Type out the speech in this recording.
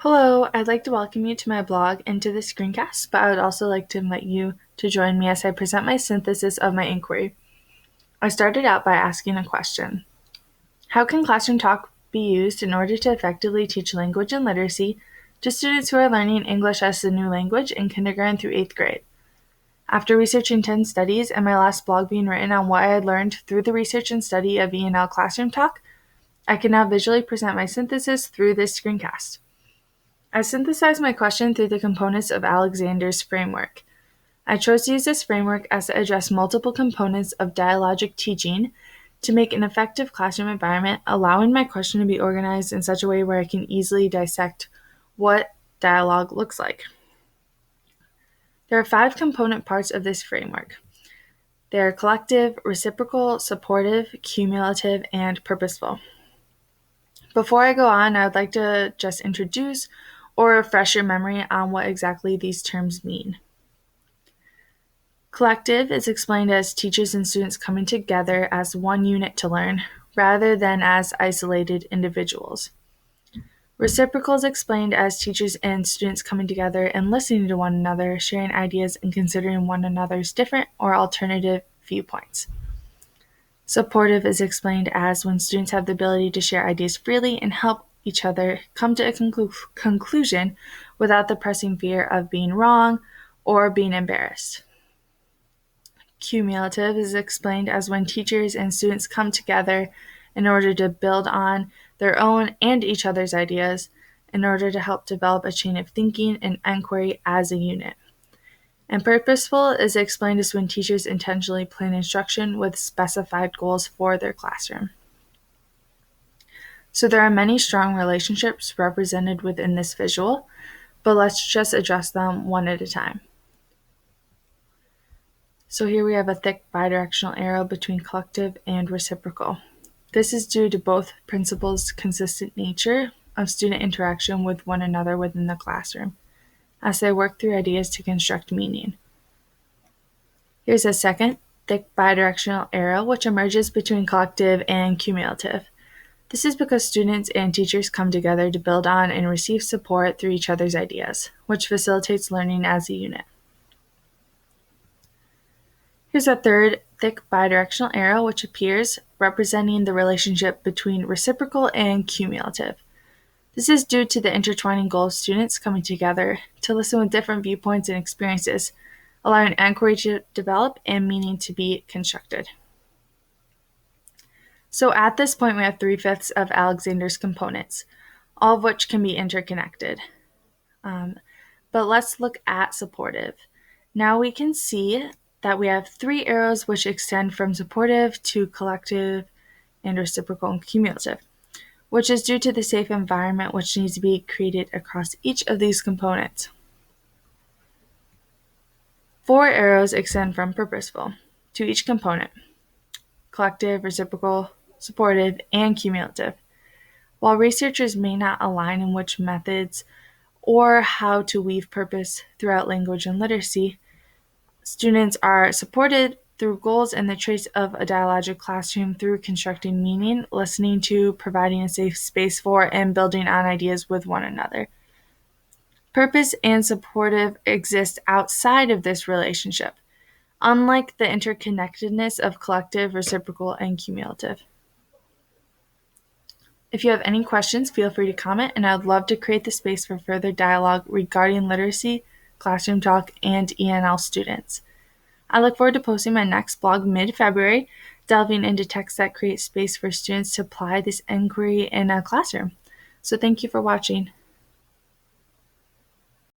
Hello, I'd like to welcome you to my blog and to the Screencast, but I would also like to invite you to join me as I present my synthesis of my inquiry. I started out by asking a question. How can classroom talk be used in order to effectively teach language and literacy to students who are learning English as a new language in kindergarten through 8th grade? After researching 10 studies and my last blog being written on what I had learned through the research and study of E&L classroom talk, I can now visually present my synthesis through this screencast. I synthesized my question through the components of Alexander's framework. I chose to use this framework as it addressed multiple components of dialogic teaching to make an effective classroom environment, allowing my question to be organized in such a way where I can easily dissect what dialogue looks like. There are 5 component parts of this framework. They are collective, reciprocal, supportive, cumulative, and purposeful. Before I go on, I would like to just introduce or refresh your memory on what exactly these terms mean. Collective is explained as teachers and students coming together as one unit to learn, rather than as isolated individuals. Reciprocal is explained as teachers and students coming together and listening to one another, sharing ideas, and considering one another's different or alternative viewpoints. Supportive is explained as when students have the ability to share ideas freely and help each other come to a conclusion without the pressing fear of being wrong or being embarrassed. Cumulative is explained as when teachers and students come together in order to build on their own and each other's ideas in order to help develop a chain of thinking and inquiry as a unit. And purposeful is explained as when teachers intentionally plan instruction with specified goals for their classroom. So there are many strong relationships represented within this visual, but let's just address them one at a time. So here we have a thick bidirectional arrow between collective and reciprocal. This is due to both principles' consistent nature of student interaction with one another within the classroom, as they work through ideas to construct meaning. Here's a second thick bidirectional arrow which emerges between collective and cumulative. This is because students and teachers come together to build on and receive support through each other's ideas, which facilitates learning as a unit. Here's a third thick bidirectional arrow which appears, representing the relationship between reciprocal and cumulative. This is due to the intertwining goal of students coming together to listen with different viewpoints and experiences, allowing inquiry to develop and meaning to be constructed. So at this point, we have 3/5 of Alexander's components, all of which can be interconnected. But let's look at supportive. Now we can see that we have 3 arrows which extend from supportive to collective and reciprocal and cumulative, which is due to the safe environment which needs to be created across each of these components. 4 arrows extend from purposeful to each component: collective, reciprocal, supportive, and cumulative. While researchers may not align in which methods or how to weave purpose throughout language and literacy, students are supported through goals and the traits of a dialogic classroom through constructing meaning, listening to, providing a safe space for, and building on ideas with one another. Purpose and supportive exist outside of this relationship, unlike the interconnectedness of collective, reciprocal, and cumulative. If you have any questions, feel free to comment, and I would love to create the space for further dialogue regarding literacy, classroom talk, and E&L students. I look forward to posting my next blog mid-February, delving into texts that create space for students to apply this inquiry in a classroom. So thank you for watching.